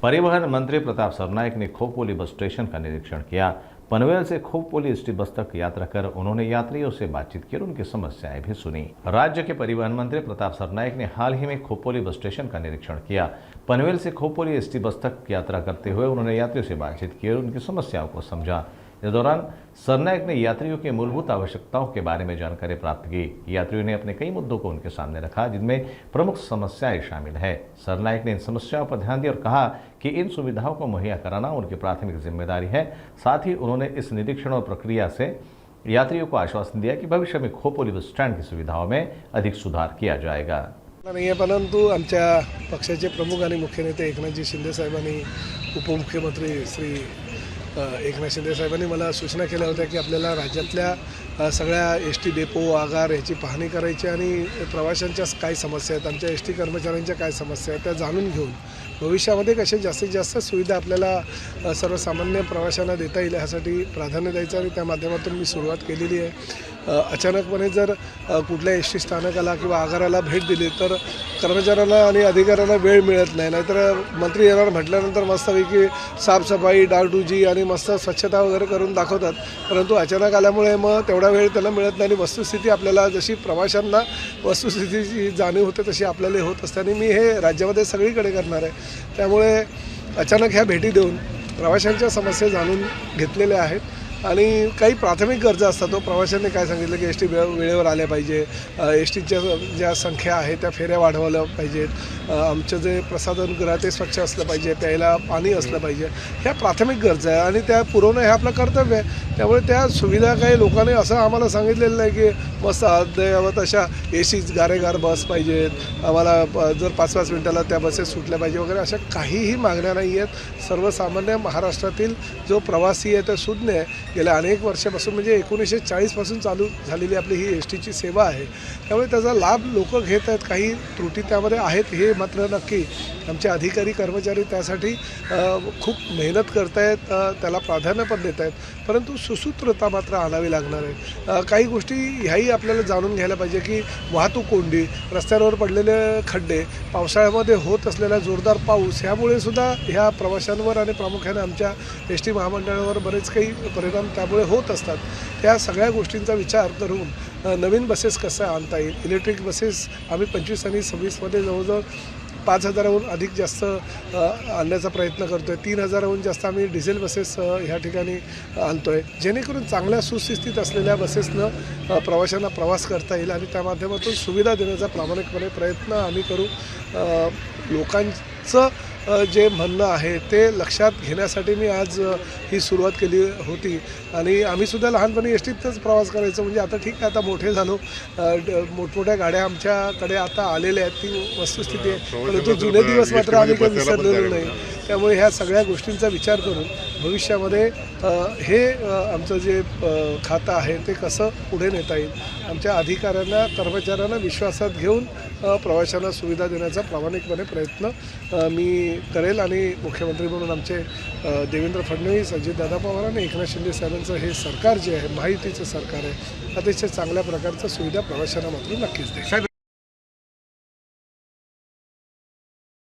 परिवहन मंत्री प्रताप सरनाईक ने खोपोली बस स्टेशन का निरीक्षण किया। पनवेल से खोपोली एसटी बस तक यात्रा कर उन्होंने यात्रियों से बातचीत की और उनकी समस्याएं भी सुनी। राज्य के परिवहन मंत्री प्रताप सरनाईक ने हाल ही में खोपोली बस स्टेशन का निरीक्षण किया। पनवेल से खोपोली एसटी बस तक यात्रा करते हुए उन्होंने यात्रियों से बातचीत की और उनकी समस्याओं को समझा। इस दौरान सरनाईक ने यात्रियों की मूलभूत आवश्यकताओं के बारे में जानकारी प्राप्त की। यात्रियों ने अपने कई मुद्दों को उनके सामने रखा, जिनमें प्रमुख समस्याएं शामिल है। सरनाईक ने इन समस्याओं पर ध्यान दिया और कहा कि इन सुविधाओं को मुहैया कराना उनकी प्राथमिक जिम्मेदारी है। साथ ही उन्होंने इस निरीक्षण और प्रक्रिया से यात्रियों को आश्वासन दिया कि भविष्य में खोपोली बस स्टैंड की सुविधाओं में अधिक सुधार किया जाएगा। नाही आहे, परंतु आमच्या पक्षाचे प्रमुख आणि मुख्य नेते एकनाथजी शिंदे साहेबांनी उपमुख्यमंत्री श्री एकनाथ शिंदे साहेबांनी मला सूचना केल्या होत्या की आपल्याला राज्यातल्या सगळ्या एसटी डेपो आगार याची पाहणी करायची आणि प्रवाशांच्या काय समस्या आहेत, आमच्या एसटी कर्मचाऱ्यांच्या काय समस्या आहेत त्या जाणून घेऊन भविष्यामध्ये कशा जास्तीत जास्त सुविधा आपल्याला सर्वसामान्य प्रवाशांना देता येईल यासाठी प्राधान्य द्यायचं आणि त्या माध्यमातून मी सुरुवात केलेली आहे। अचानकपणे जर कुठल्या एसटी स्थानकाला किंवा आगाराला भेट दिली तर कर्मचाऱ्यांना आणि अधिकाऱ्यांना वेळ मिळत नाही। नाहीतर मंत्री येणार म्हटल्यानंतर मस्तपैकी साफसफाई डागडुजी आणि मस्त स्वच्छता वगैरे करून दाखवतात, परंतु अचानक आल्यामुळे मग तेवढा वेळ त्यांना मिळत नाही आणि वस्तुस्थिती आपल्याला जशी प्रवाशांना वस्तुस्थितीची जाणीव होते तशी आपल्याला होत असते आणि मी हे राज्यामध्ये सगळीकडे करणार आहे। त्यामुळे अचानक ह्या भेटी देऊन प्रवाशांच्या समस्या जाणून घेतलेल्या आहेत आणि काही प्राथमिक गरजा असतात। तो प्रवाशांनी काय सांगितलं की एसटी वेळेवर आल्या पाहिजे, एसटीच्या ज्या संख्या आहे त्या फेऱ्या वाढवल्या पाहिजेत, आमचं जे प्रसाधनगृह ते स्वच्छ असलं पाहिजे, प्यायला पाणी असलं पाहिजे, ह्या प्राथमिक गरजा आहे आणि त्या पुरवणं हे आपलं कर्तव्य आहे। त्यामुळे त्या सुविधा काही लोकांनी असं आम्हाला सांगितलेलं नाही की मस्त अद्ययावत अशा एसी गारेगार बस पाहिजेत, आम्हाला जर 5-5 मिनिटाला त्या बसेस सुटल्या पाहिजे वगैरे अशा काहीही मागण्या नाही आहेत। सर्वसामान्य महाराष्ट्रातील जो प्रवासी आहे त्या सुज्ञ गेल्या अनेक वर्षापासून म्हणजे 1940 पासून चालू झालेली आपली ही एसटीची सेवा आहे, त्यामुळे त्याचा लाभ लोक घेत आहेत। काही त्रुटी त्यामध्ये आहेत हे मात्र नक्की। आमचे अधिकारी कर्मचारी त्यासाठी खूप मेहनत करत आहेत, त्याला प्राधान्य पण देत आहेत, परंतु सुसूत्रता मात्र आणावी लागणार आहे। काही गोष्टी ह्याही आपल्याला जाणून घ्यायला पाहिजे की वाहतूक कोंडी, रस्त्यांवर पडलेले खड्डे, पावसाळ्यामध्ये होत असलेला जोरदार पाऊस ह्यामुळे सुद्धा ह्या प्रवाशांवर आणि प्रामुख्याने आमच्या एसटी महामंडळावर बरेच काही परिणाम त्यामुळे होत असतात। त्या सगळ्या गोष्टींचा विचार करून नवीन बसेस कसं आणता येईल, इलेक्ट्रिक बसेस आम्ही 25 आणि 26मध्ये जवळजवळ 5,000हून अधिक जास्त आणण्याचा प्रयत्न करतो आहे। 3,000हून जास्त आम्ही डिझेल बसेस ह्या ठिकाणी आणतो आहे, जेणेकरून चांगल्या सुस्थितीत असलेल्या बसेसनं प्रवाशांना प्रवास करता येईल आणि त्या माध्यमातून सुविधा देण्याचा प्रामाणिकपणे प्रयत्न आम्ही करू। लोकांचं जे म्हणणं आहे ते लक्षात घेण्यासाठी मी आज ही सुरुवात केली होती आणि आम्हीसुद्धा लहानपणी एसटीतच प्रवास करायचो, म्हणजे आता ठीक आहे आता मोठे झालो, मोठमोठ्या गाड्या आमच्याकडे आता आलेल्या आहेत, ती वस्तुस्थिती आहे, परंतु जुने दिवस मात्र आम्ही काही विसरलेलो नाही। त्यामुळे ह्या सगळ्या गोष्टींचा विचार करून भविष्यामध्ये हे आमचं जे खातं आहे ते कसं पुढे नेता येईल, आमच्या अधिकाऱ्यांना कर्मचाऱ्यांना विश्वासात घेऊन प्रवाशांना सुविधा देण्याचा प्रामाणिकपणे प्रयत्न मी करेल आणि मुख्यमंत्री म्हणून आमचे देवेंद्र फडणवीस, अजितदादा पवार आणि एकनाथ शिंदे साहेबांचं हे सरकार जे आहे महायुतीचं सरकार आहे, अतिशय चांगल्या प्रकारचं सुविधा प्रवाशांना मात्र नक्कीच देईल।